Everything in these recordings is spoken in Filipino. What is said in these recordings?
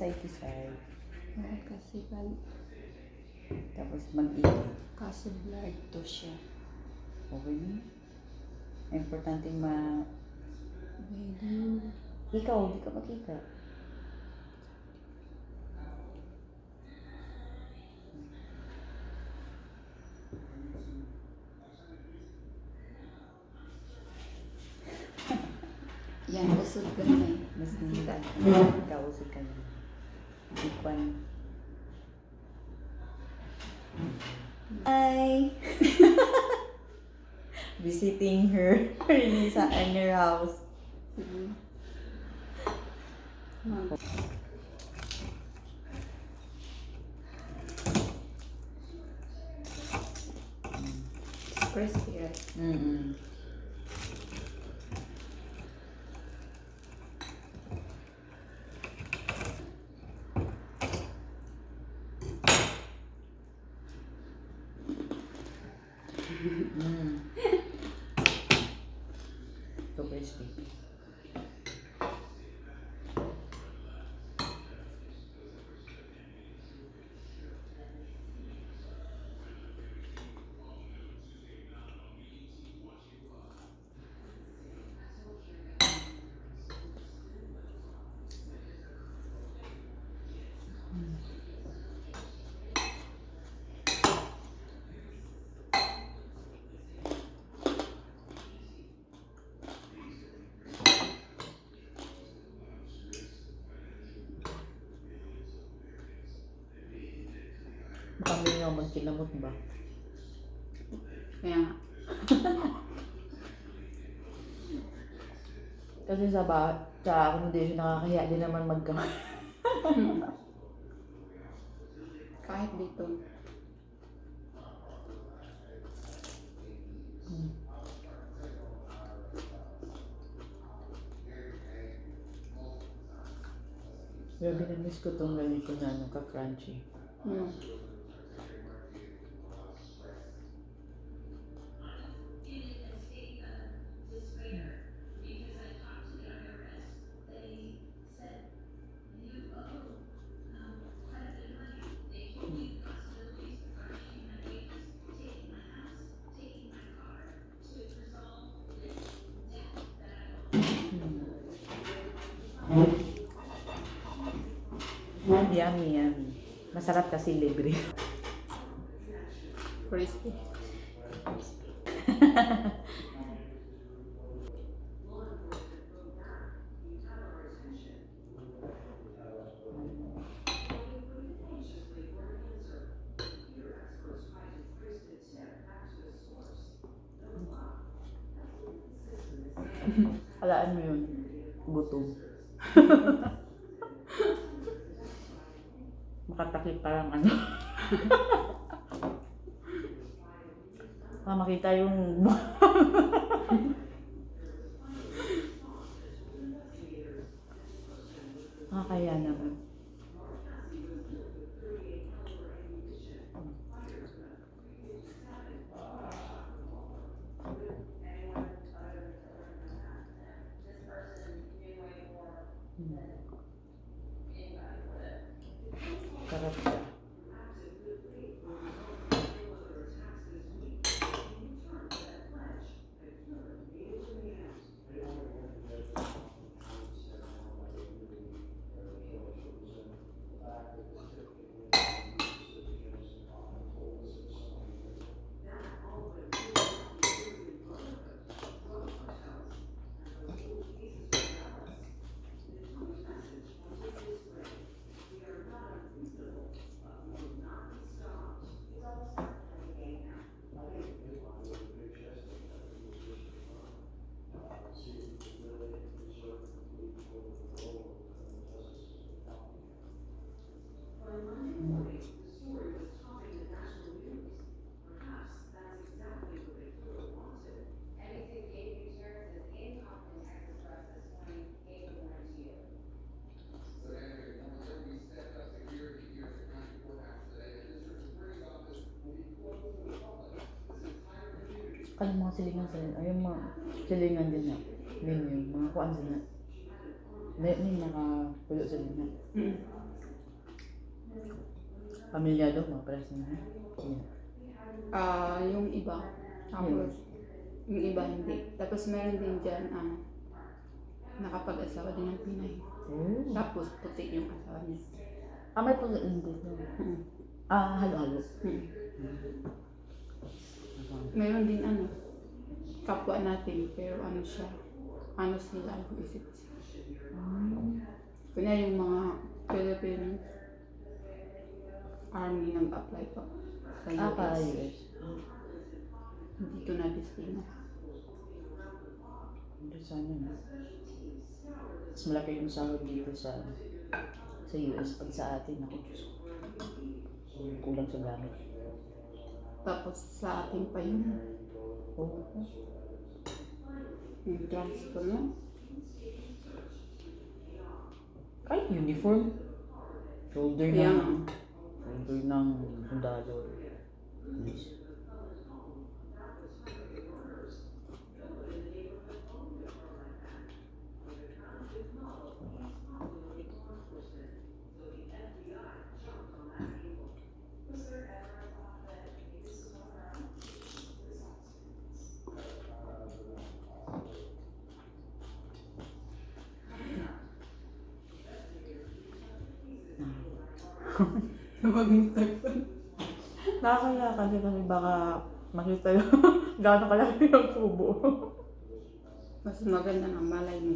side to side. Oo, kasi Tapos mag-ibig. kaso blurred to siya. Okay na. Importante Pwede. Ikaw, di ka makita. Yan, usod ka na eh. Mas nila. Kausap ka na. Ikwan. Hi! Visiting her. Rin sa her house. Sige. Crispy, right? Mm-mm. So crispy. Kami nga magkinamot ba? Kaya nga. Kasi sa accommodation nakakahiya din naman magkamay. Kahit dito. Grabe na miss ko tong ganito na ka-crunchy. Yummy, yummy. Masarap kasi libre. Crispy. Alaan mo yun. Gutom. Makatakip parang ano. Makita yung kaya naman. Sarap siya. Kaya mga silingan sa ayun mga silingan din na. Yun, mga kuan sila. May nakapulo sila na. Pamilyado, mga pares na. Yeah. Yung iba. Tapos, yung iba hindi. Tapos meron din dyan, nakapag-asawa din ng Pinay. Oh. Tapos, puti yung asawa niya. May pag-iinggit no? Halo-halo. Meron din kapwa natin, pero siya, sila, isip siya. Kanya yung mga Philippine Army nag-apply pa sa US. Para US. Dito na destino. Hindi sana na. Mas malaki yung sahod dito sa US pag sa atin. Ako, Diyos ko. Kulang sa gamit. Tapos sa atin pa yung transfer mo. Kahit uniform. Shoulder ng sundalo. Huwag mong tagpan. Nakakaya kasi baka makita yung gano'n kalaki yung tubo. Mas maganda ng malay mo.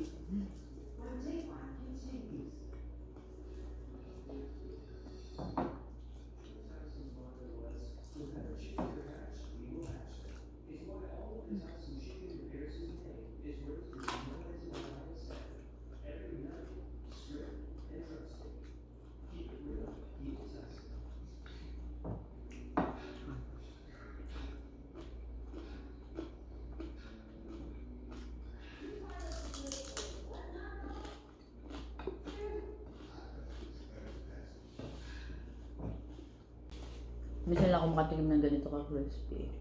Minsan lang ako makatikim ng ganito ka-crispy.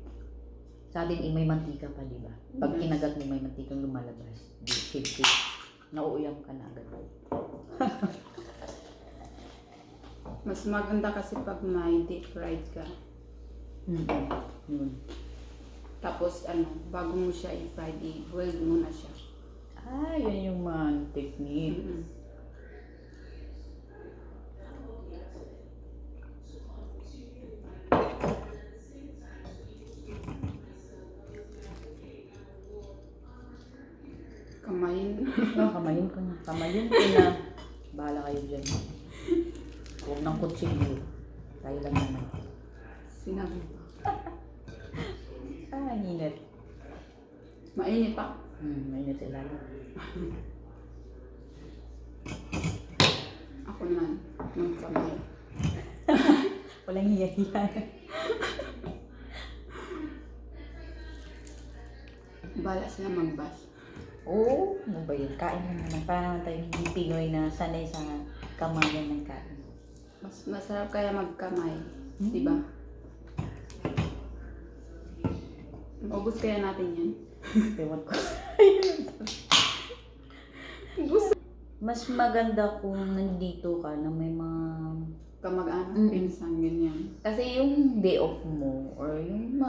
Sa atin, may mantika pa, di ba? Pag kinagat mo, may mantikang lumalabas. Di, nauuyam ka na agad. Mas maganda kasi pag may deep fried ka. Yun. Tapos bago mo siya i-fried, i-boiled mo na siya. Yun yung mga technique. Kamayin. Kamayin ko na. Bahala kayo dyan. Huwag ng kutsilyo. Tayo lang naman. Sinabi pa. Init. Mainit pa. Mainit sa ilalim. Ako naman, ng kamay. Walang hiya-hiya. Bala sila mag-bash. Oo, ano ba yun? Kain lang naman. Parang tayo hindi Pinoy na sanay sa kamayan ng kain. Mas masarap kaya magkamay, di ba? Maubos kaya natin yan. Ewan ko. Gusto. Mas maganda kung nandito ka na may mga... Kamag-anak, pinsan, ganyan. Kasi yung day off mo or yung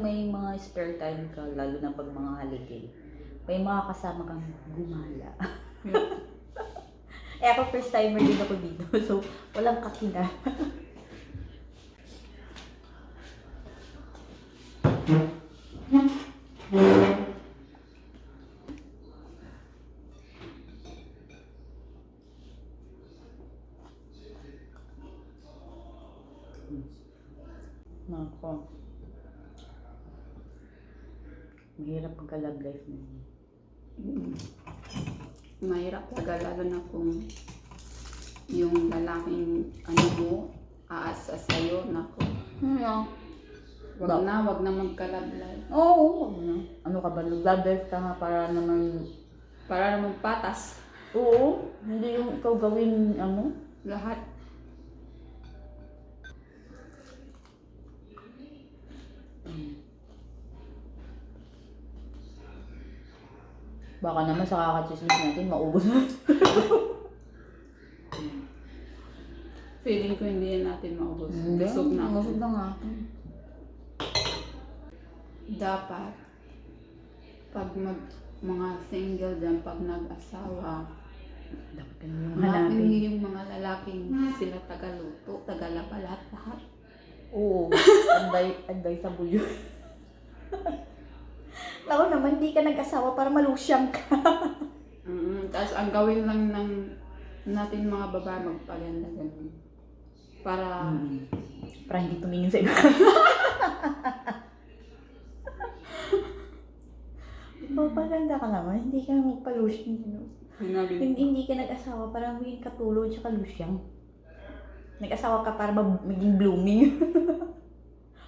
may mga spare time ka, lalo na pag mga holiday, may mga kasama kang gumala. Ako first timer din ako dito, so walang kakina. Nako. Mahirap pagka-love life mo. Mahirap talaga, lalo na kung yung lalaking mo, aasa sa'yo, nako. Wag na magka-love life. Oo, wag na. Ano ka ba? Love life ka nga para naman patas. Oo, hindi yung ikaw gawin Lahat. Baka naman sa kakachismis natin maubos na. Feeling ko hindi yan natin maubos. Hindi, Busog na. busog na nga. Dapat, pag mga single dyan, pag nag-asawa, Dapat ka nang hanapin hanapin. niyo yung mga lalaking sila tagaluto, tagalaba lahat-lahat. Oo, advisable yun. Ako naman, di ka nag-asawa para malusyang ka. Tapos ang gawin lang natin mga babae magpaganda ganun. Para Para hindi tumingin sa iba. Magpaganda ka naman, hindi ka magpalusyon. Hindi ka nag-asawa para maging katulog sa kalusyang. Nag-asawa ka para maging blooming.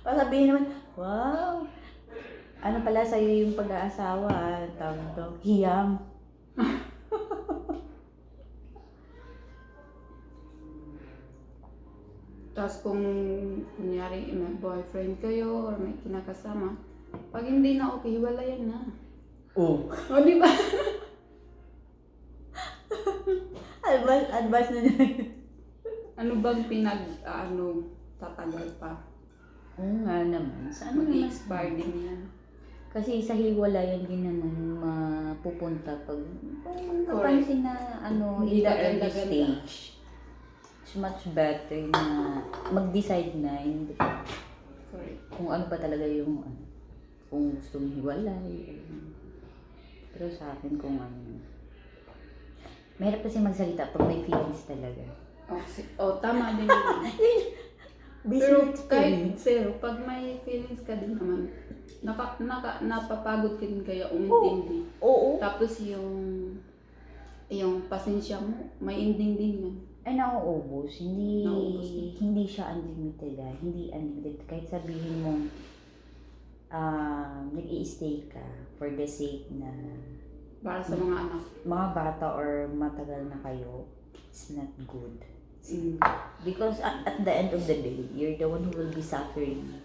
Para sabihin naman, wow, ano pala sa'yo yung pag-aasawa, tawag nito, hiyang. Tapos kung kunyari may boyfriend kayo or may kinakasama, pag hindi na okay, hiwalayan na. Oo. O di ba? Advice na niya. Ano bang tatagal pa? Oo nga naman. Saan naman? Mag-expire din yan. Kasi sa hiwalayan din naman mapupunta pag napansin na in Hindi the ka early ganda-ganda. stage. It's much better na mag-decide na Correct. kung ano pa talaga yung kung gusto mong hiwalay. Pero sa akin kung mahirap kasi magsalita pag may feelings talaga. Tama din naman. Pero kahit zero, pag may feelings ka din naman, napapagod ka din kaya umintindi. Oo. Tapos yung pasensya mo, may ending din yan. Ay, nauubos. Nauubos din. Hindi siya unlimited Hindi unlimited. Kahit sabihin mo, nag-i-stay ka for the sake na Para sa mga anak. mga bata or matagal na kayo, it's not good. Mm. Because at the end of the day, you're the one who will be suffering.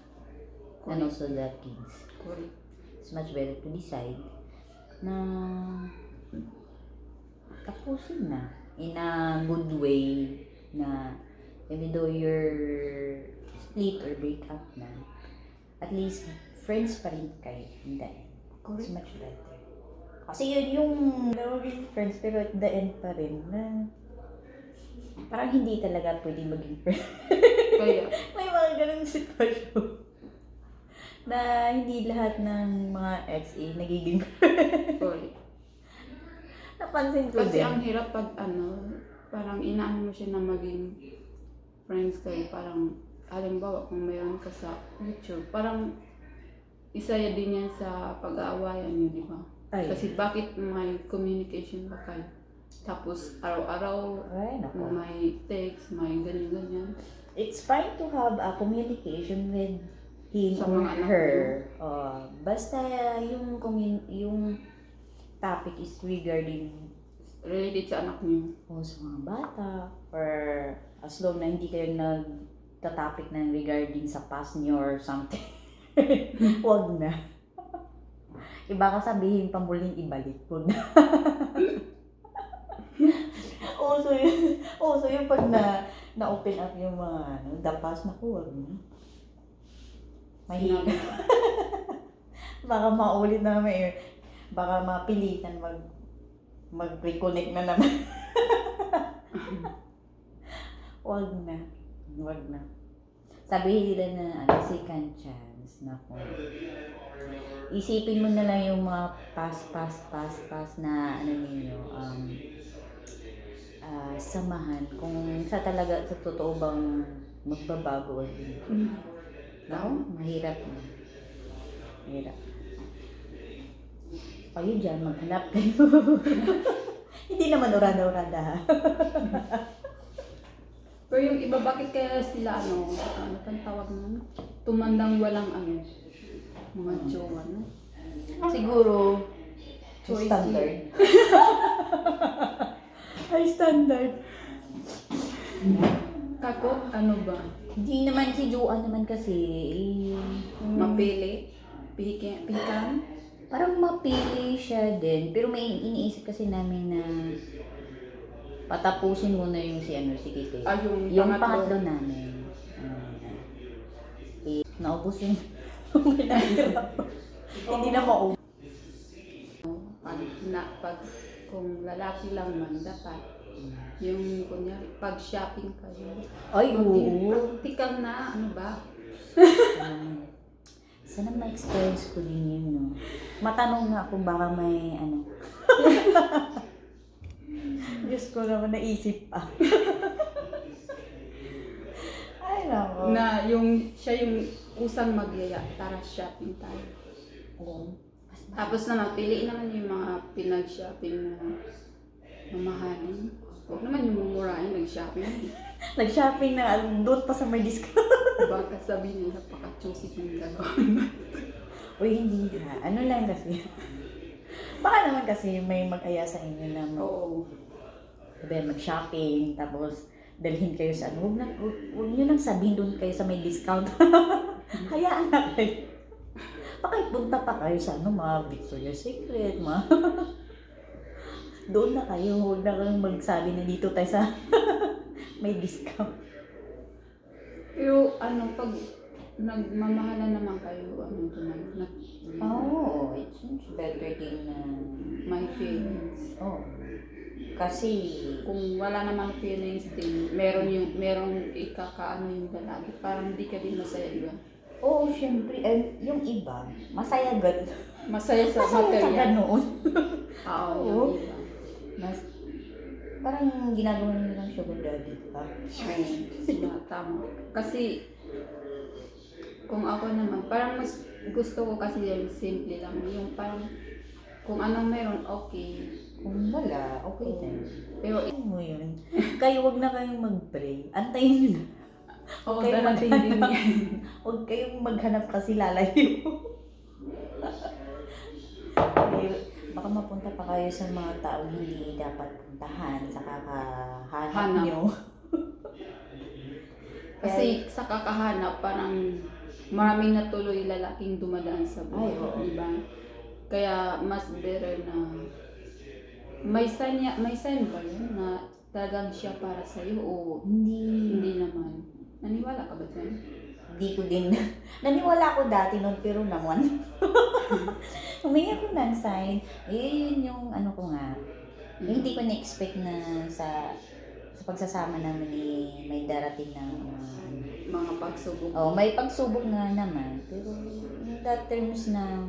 And Correct. also the kids. Correct. It's much better to decide na tapusin na in a good way na even though you're split or break up na, at least friends pa rin kayo in the end. It's Correct. much better. Kasi yun yung maging friends pero at the end pa rin na parang hindi talaga pwede maging friends. Kaya, May mga ganung sitwasyon na hindi lahat ng mga ex nagiging correct. napansin ko Kasi din. ang hirap pag parang inaano mo siya na maging friends kayo. Parang, halimbawa, kung mayroon ka sa future, parang isa din yan sa pag-aawayan nyo, di ba? Ay. Kasi bakit may communication ba kayo? Tapos araw-araw Ay, nako. may text, may ganyan-ganyan. It's fine to have a communication with him Sa or mga anak her. Basta yung topic is regarding Related sa anak niyo. sa mga bata or as long na hindi kayo nagta-topic na regarding sa past niyo or something. Huwag na. Iba ka sabihin pa muling ibalik. Huwag na. so yun pag na-open up yung mga the past na huwag na. Mahina. Baka maulit na naman baka mapilitan mag-reconnect na naman. Huwag na. Sabihin nila na second chance na isipin mo na lang yung mga past na ninyo samahan kung sa totoo bang magbabago o hindi. Mahirap na. Kayo dyan, maghanap kayo. Hindi naman urada-urada ha. Pero yung iba, bakit kaya sila ano kang tawag nun? Tumandang walang mga jowa, no? Siguro, Choice standard. Ay, standard. Takot, ano ba? Hindi naman si Joanne naman kasi. Mapili? Pikan? Parang mapili siya din. Pero may iniisip kasi namin na Patapusin mo na yung si Kitty. Yung pangatlo namin. Naubusin. Hindi na maubos. Pag kung lalaki lang man, dapat yung kunyari, pag shopping kayo. Ay, oo. Practical na, ano ba? Sana ma-experience ko din yun, no? Matanong nga kung baka may ano. Diyos ko naman, naisip pa. Ay, nako. Na siya yung usang magyaya, tara shopping tayo. Oo. Tapos naman, piliin naman yung mga pinag-shopping na mamahalin. Huwag naman yung mumurahin, nag-shopping. Nag-shopping na doon pa sa may discount. Baka sabihin nila, napaka-choosy yung gano'n. Uy, hindi ha. Ano lang kasi. Baka naman kasi may mag-aya sa inyo na mag-shopping, tapos dalhin kayo sa ano. Huwag nyo nang sabihin doon kayo sa may discount. Hayaan na kayo. Baka punta pa kayo sa ano, mga Victoria's Secret, doon na kayo. Huwag na kayong magsabi na dito tayo sa may discount. Pero pag nagmamahalan naman kayo, It's better din na my feelings. Kasi Kung wala naman feelings din, merong ikakaano yung lalaki, parang hindi ka din masaya, di ba? syempre, yung iba, masaya agad. Masaya sa Masaya sa material. ganoon. Oo, Oo. yung iba. Parang ginagawa nila ng sugar daddy, pa. Tama. Kasi, kung ako naman, parang mas gusto ko kasi yung simple lang. Yung parang, kung anong meron, okay. Kung wala, okay din. Pero, Mo yun. Kayo, wag na kayong mag-pray. Antayin nyo na. oo, kayo darating din yan. Huwag kayong maghanap kasi lalayo. Baka mapunta pa kayo sa mga taong hindi dapat puntahan sa kakahanap Hanap. nyo. Kasi sa kakahanap, parang maraming natuloy lalaking dumadaan sa buhay, Ay, oo. di ba? Kaya mas better na may sign ba yun na talagang siya para sa'yo o hindi naman? Naniwala ka ba dyan? Hindi ko din. Naniwala ako dati nun, pero naman. Humingi ako ng sign. Yun yung ano ko nga. Hindi ko na-expect na sa pagsasama namin may darating na Mga pagsubok. may pagsubok nga naman. Pero in that terms na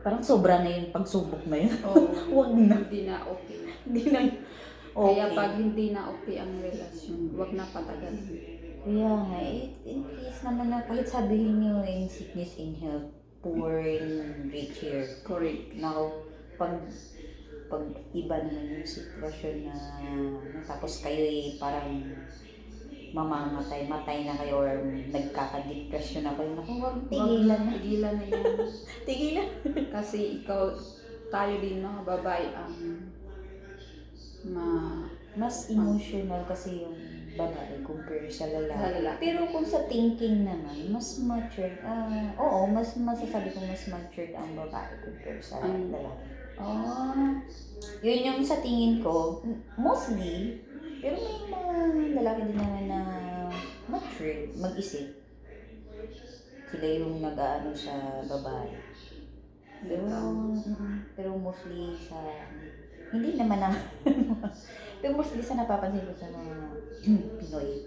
parang sobra na yung pagsubok na yun. Huwag na. Hindi na okay. Hindi na okay. Kaya pag hindi na okay ang relasyon, huwag na patagalin. Kaya nga, in case naman na kahit sabihin nyo in sickness, in health, poor in rich here. Correct. Now, pag iba naman yung sitwasyon na tapos kayo parang matay na kayo or nagkaka-depression na kayo, naku, huwag tigilan na. Tigilan na yan. Tigilan. Kasi tayo din mga babae ang Mas emotional kasi yung babae compare sa lalaki. Lalaki. Pero kung sa thinking naman, mas matured. Mas masasabi ko mas matured ang babae compare sa lalaki. Yun yung sa tingin ko, mostly, pero may mga lalaki din naman na matured, mag-isip. Sila yung nag-aano sa babae. Pero mostly sa, hindi naman na, pero mostly sa napapansin ko sa mga Pinoy.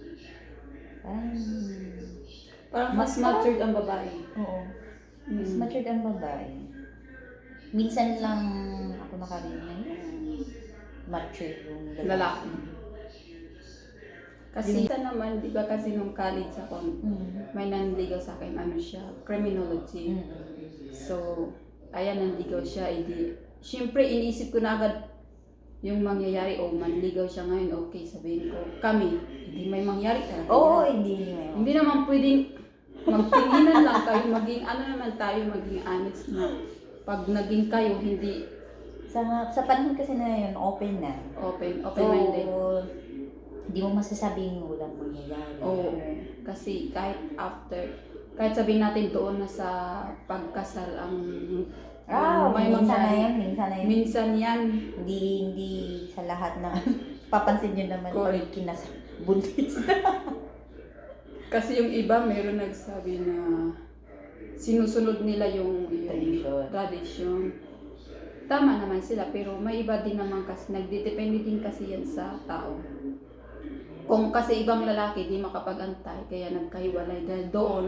Parang mas matured ang babae. Oo. Mas matured ang babae. Minsan lang ako nakarinig na matured yung Lalaki. Kasi isa naman, di ba kasi nung college ako, may nanligaw sa akin, criminology. So, ayan, nanligaw siya, siyempre iniisip ko na agad yung mangyayari, manligaw siya ngayon, okay, sabihin ko, kami, hindi may mangyari talaga. Hindi naman pwedeng magtinginan lang kayo, maging maging honest na pag naging kayo, hindi sa panahon kasi na yun, open open-minded. So, hindi mo masasabing walang mangyayari. Oo. Kasi kahit sabihin natin doon na sa pagkasal ang minsan na yun. Minsan yan. Hindi sa lahat na Papansin nyo naman Correct. pag buntis. Kasi yung iba, meron nagsabi na sinusunod nila yung Tradisyon. tradisyon. Tama naman sila, pero may iba din naman kasi, nagdidepende din kasi yan sa tao. Kung kasi ibang lalaki di makapag-antay, kaya nagkahiwalay dahil doon.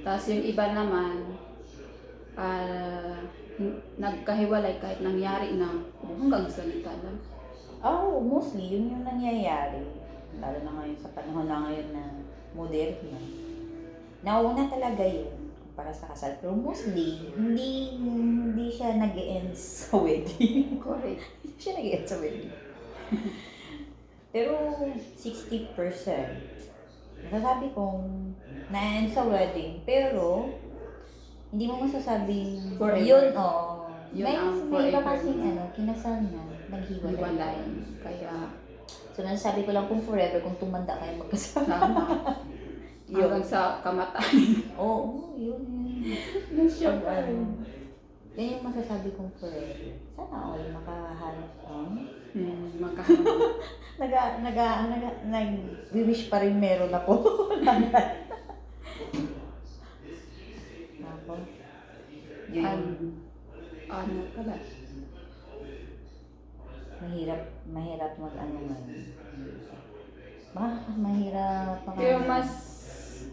Tapos yung iba naman, nagkahiwalay kahit nangyari na hanggang salita lang. Oh, mostly, yun yung nangyayari. Lalo na ngayon sa panahon na ngayon na moderno. Nauna talaga yun para sa kasal. Pero mostly, hindi siya nag-e-end sa wedding. Correct. Hindi siya nag-e-end sa wedding. Pero 60%, masasabi kong na-end sa wedding. Pero, hindi mo masasabing Forever. yun, Yun may, ang may iba forever. kasing kinasal na, naghiwalay. Hiwalay. Kaya, So, nasasabi ko lang kung forever, kung tumanda kayo magkasama. tama. Hanggang sa kamatayan. Oo, yun. Nasya Pag yan yung masasabi kong forever. Sana all makahanap ko. Makahanap. Nag-wish pa rin meron ako. Ako. Yun. Ano pala? Mahirap mag-ano ngayon. Mahirap. Pero mas,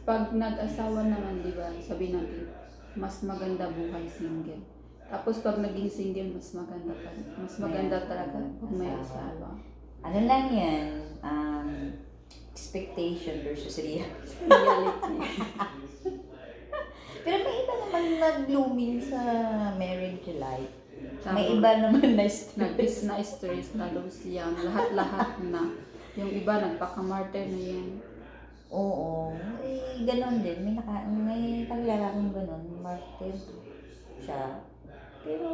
pag nag-asawa naman, di ba, sabi natin, mas maganda buhay single. Tapos pag naging single, mas maganda pa. Mas maganda talaga pag may asawa. Ano lang yan, expectation versus reality. Reality. Pero may iba naman nag-blooming sa marriage life. Tama. May iba naman na stress. Na-stress na lose yan. Lahat-lahat na. Yung iba nagpaka-martyr na yan. Oo. Ganon din. May kakilala kong ganon. Martyr siya. Pero,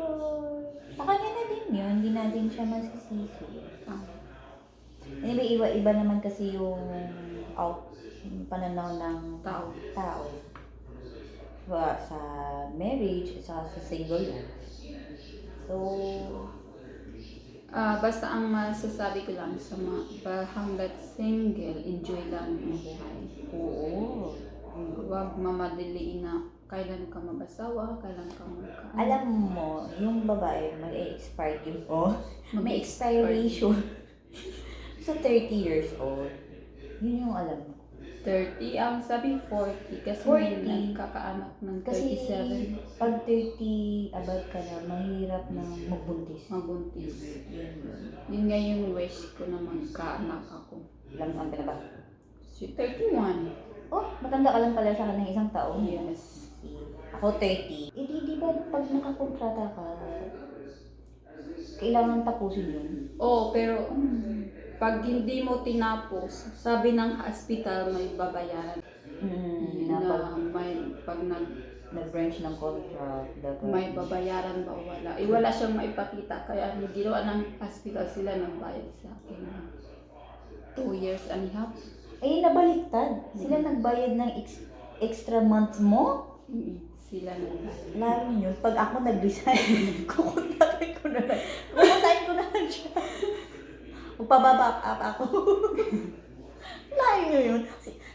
sa kanya na din yun. Hindi natin siya masisisi. Anyway, iba naman kasi yung yung pananaw ng Tao. Sa marriage at sa single life. So, basta ang masasabi ko lang sa mga hanggat single, enjoy lang ang buhay. oo. Huwag mamadaliin na kailan ka mag-asawa, kailan ka magka. Alam mo, yung babae, mag-expire yun. May Mag-expire. expiration. Sa 30 years old. Yun yung alam mo. 30, ang sabi 40 kasi 40. may nagkakaanak ng Kasi 37. pag 30 above ka na, mahirap na magbuntis. Mabuntis. Yun. Yun nga yung wish ko na magkaanak ako. Ilang taon ka na ba? 31. Oh, matanda ka lang pala sa kanang isang taon. Yes. Ako 30. Di ba pag nakakontrata ka, kailangan tapusin yun? Oo, pero pag hindi mo tinapos, sabi ng hospital may babayaran. Na pag nag-branch ng contract, dapat may babayaran ba o wala. Wala siyang maipakita. Kaya ang ginawa ng hospital, sila nagbayad sa akin. 2 years and a half. Nabaliktad. Sila nagbayad ng extra months mo? Sila nagbayad. Lalo yun, pag ako nag-resign, kukontakin ko na lang siya. Magpababack up ako. Layo yun.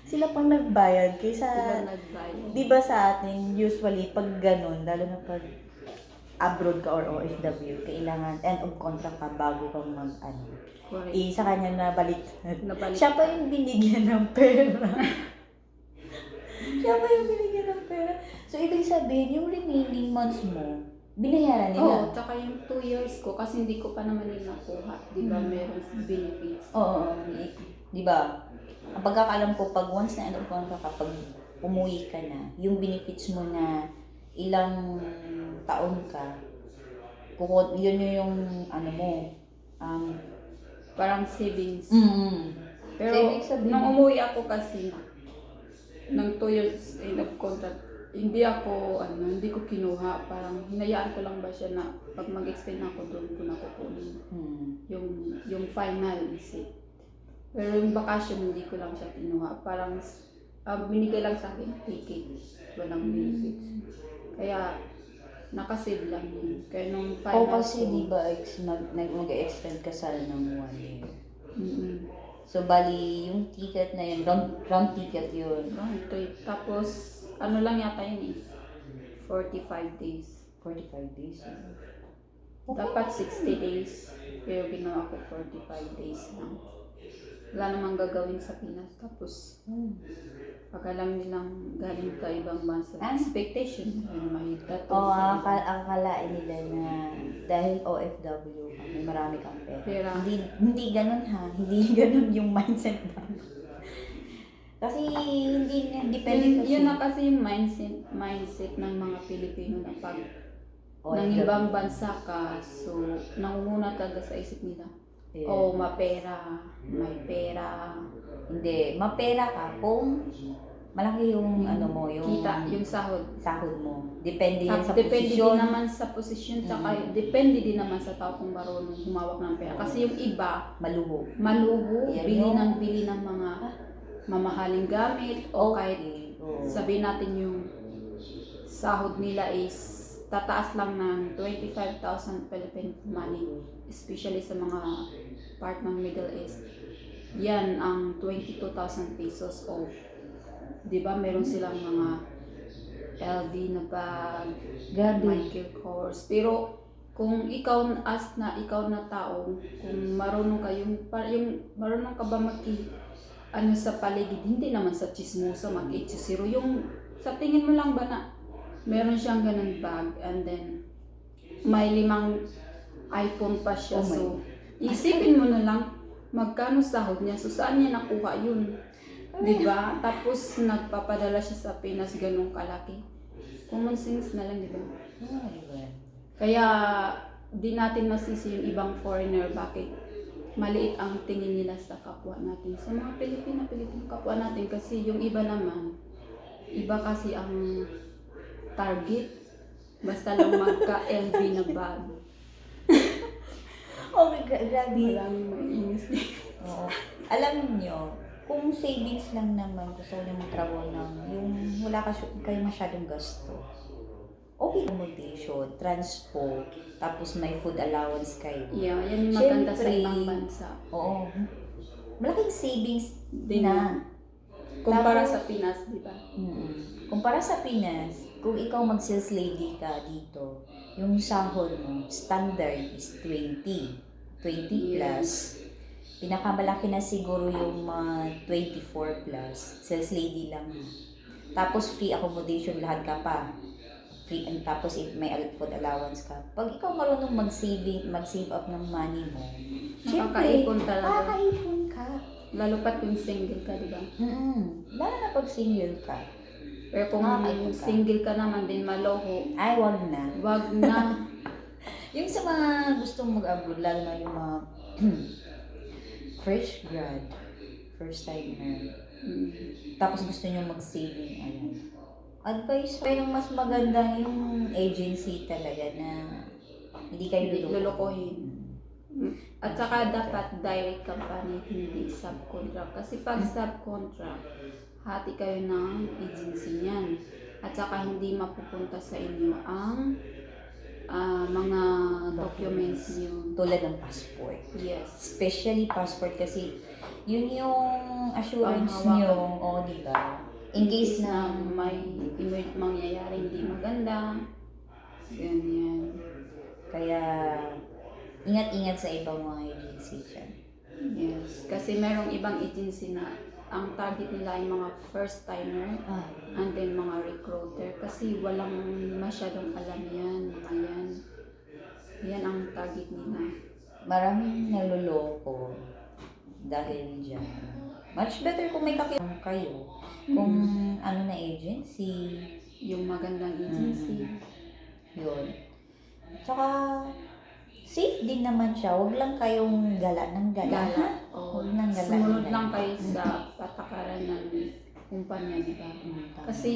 Sila pang nagbayad kaysa, Sila nagbayad. di ba sa atin, usually, pag ganun, lalo na pag abroad ka or OFW, kailangan end of contract ka bago kang Correct. sa kanya nabaliktad. Nabaliktad. Siya pa yung binigyan ng pera. So, ibig sabihin, yung remaining months mo, binayaran nila. Oo, tsaka yung 2 years ko, kasi hindi ko pa naman yun nakuha. Di ba, meron benefits. Oo, di ba? Ang pagkakalam ko, pag once na end of contract ka, pag umuwi ka na, yung benefits mo na ilang taon ka, yun yung mo, Parang savings. Pero, So, ibig sabihin- nung umuwi ako kasi, ng 2 years end of contract, hindi ko kinuha. Parang hinayaan ko lang ba siya na pag mag-extend ako doon ko nakukunin. Yung final visit. Pero yung vacation, hindi ko lang siya kinuha. Parang binigay lang sa akin ticket. Walang benefits. Kaya nakasave lang yun. Kaya nung final kasi di ba mag-extend ka sana ng 1 year. Mm-mm. So, bali, yung ticket na yun, round ticket yun. Round trip. Tapos, ano lang yata yun 45 days. 45 days. Dapat 60 days. Pero ginawa ko 45 days lang. Wala namang gagawin sa Pinas. Tapos, pag alam nilang galing ka ibang bansa, expectation yun, mahirap. Oo, akalain nila na dahil OFW ka, may marami kang pera. Hindi ganun ha. Hindi ganun yung mindset ba? Kasi hindi depende kasi. Yun na kasi yung mindset ng mga Pilipino na pag ng ibang bansa ka, so nangunguna talaga sa isip nila. Yeah. Oh, mapera, may pera. Hindi, mapera ka kung malaki yung ano mo, yung kita, yung sahod mo. Depende yan sa depende posisyon. din naman sa posisyon, tsaka depende din naman sa tao kung marunong humawak ng pera. Kasi yung iba, maluho, Yan bili ng mga mamahaling gamit o kahit sabihin natin yung sahod nila is tataas lang ng 25,000 Philippine money, especially sa mga part ng Middle East. Yan ang 22,000 pesos o 'di ba meron silang mga LV na bag, Michael Kors. Pero kung ikaw na tao, kung marunong ka yung marunong ka ba sa paligid, hindi naman sa chismosa, mag-itsisiro. Yung sa tingin mo lang ba na meron siyang ganun bag and then may 5 iPhone pa siya. So, isipin mo na lang magkano sahod niya. So, saan niya nakuha yun? Diba? Tapos, nagpapadala siya sa Pinas ganun kalaki. Common sense na lang, diba? Kaya, di natin masisi yung ibang foreigner. Bakit? Maliit ang tingin nila sa kapwa natin. Sa mga Pilipino kapwa natin. Kasi yung iba naman, iba kasi ang target. Basta lang magka-LV na bag. Oh my God, grabe. Walang mainis. Oo. Alam niyo, kung savings lang naman, gusto niyo mag-travel ng yung wala kayo masyadong gasto. Okay, accommodation, transport, tapos may food allowance kayo. Yeah, yan yung maganda sa ibang bansa. Oo. Malaking savings din na. Kumpara sa Pinas, di ba? Kumpara sa Pinas, kung ikaw mag-sales lady ka dito, yung sahod mo, standard is 20 plus. Pinakamalaki na siguro yung 24 plus. Sales lady lang. Tapos free accommodation lahat ka pa. Free, and tapos may food allowance ka. Pag ikaw marunong mag-save up ng money mo, nakakaipon talaga. Nakakaipon ka. Lalo pat kung single ka, di ba? Lalo na pag single ka. Pero kung single ka naman din maloho, ay wag na. Wag na. Yung sa mga gustong mag-abroad, lalo na yung mga fresh grad, first timer, tapos gusto nyo mag-saving, ayan. Advice ko yung mas maganda yung agency talaga na hindi kayo lulukohin. At saka dapat direct company, hindi subcontract. Kasi pag subcontract, hati kayo ng agency niyan. At saka hindi mapupunta sa inyo ang mga documents niyo. Tulad ng passport. Yes. Especially passport kasi yun yung assurance nyo. O, diba? In case na may mangyayari hindi maganda. Ganyan. Kaya, ingat-ingat sa ibang mga agency dyan. Yes. Kasi merong ibang agency na ang target nila ay mga first timer and then mga recruiter. Kasi walang masyadong alam yan, mga yan. Yan ang target nila. Maraming naluloko dahil dyan. Much better kung may kakilala kayo. Kung ano na agency. Yung magandang agency. Yun. Tsaka, safe din naman siya. Huwag lang kayong gala ng gala. Huwag lang gala. Sumunod lang kayo sa patakaran ng kumpanya, di ba? Kasi,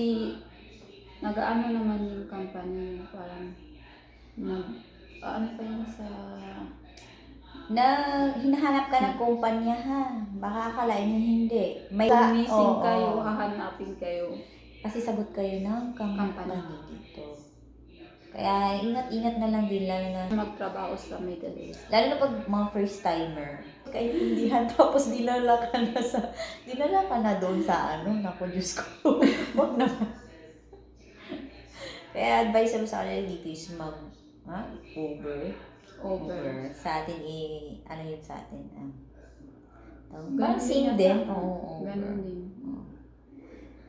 nag-ano naman yung company, parang, ano pa yun sa... Na hinahanap ka ng kumpanya ha. Baka akalain nyo hindi. May missing kayo, hahanapin kayo. Kasi sagot kayo ng company dito. Kaya ingat-ingat na lang din lalo na magtrabaho sa Middle East. Lalo na pag mga first timer. magkaintindihan tapos dinala ka na doon sa ano, naku Diyos ko. Wag naman. Kaya advice mo sa kanila dito is over. Sa atin ano yun sa atin? Parang same din. Oo. Ganun din.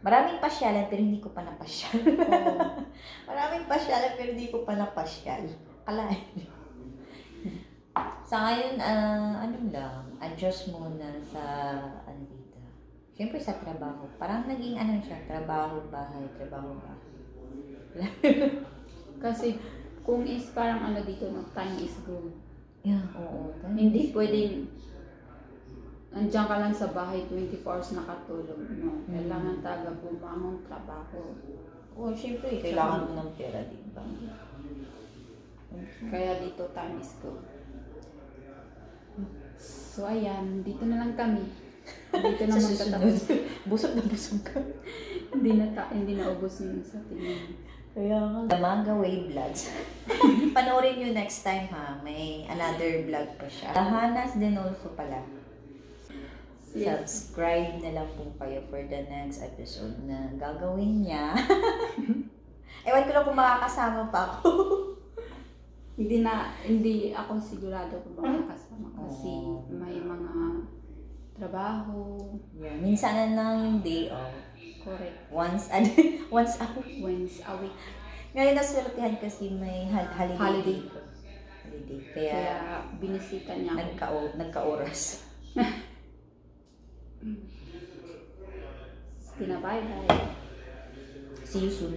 Maraming pasyalan pero hindi ko pa napasyal. Oo. Maraming pasyalan pero hindi ko pa napasyal. Kalahin. Sa ngayon, ano lang, adjust muna sa, ano dito. Siyempre sa trabaho. Parang naging ano siya, trabaho, bahay. Kasi kung is parang ano dito, no, time is gold. Yeah, oo. Hindi pwedeng andiyan ka lang sa bahay 24 hours nakatulog. No? Kailangan talaga bumangon, trabaho. Oo, siyempre, kailangan mo ng pera, di ba? Kaya dito time is gold. So ayan, dito na lang kami. Dito na magtatapos. Busog na busog ka. Hindi na ubos yung sa tingin. Kaya nga. The Manga Way Vlogs. Panoorin nyo next time ha. May another vlog pa siya. Hanas din also pala. Yes. Subscribe na lang po kayo for the next episode na gagawin niya. Ewan ko lang kung makakasama pa ako. Hindi ako sigurado kung makakasama kasi may mga trabaho. Yeah, minsan na lang yung day off. Correct. Once a week. Ngayon naswertihan kasi may holiday. Kaya binisita niya ako. nagka-oras. Bye-bye. See you soon.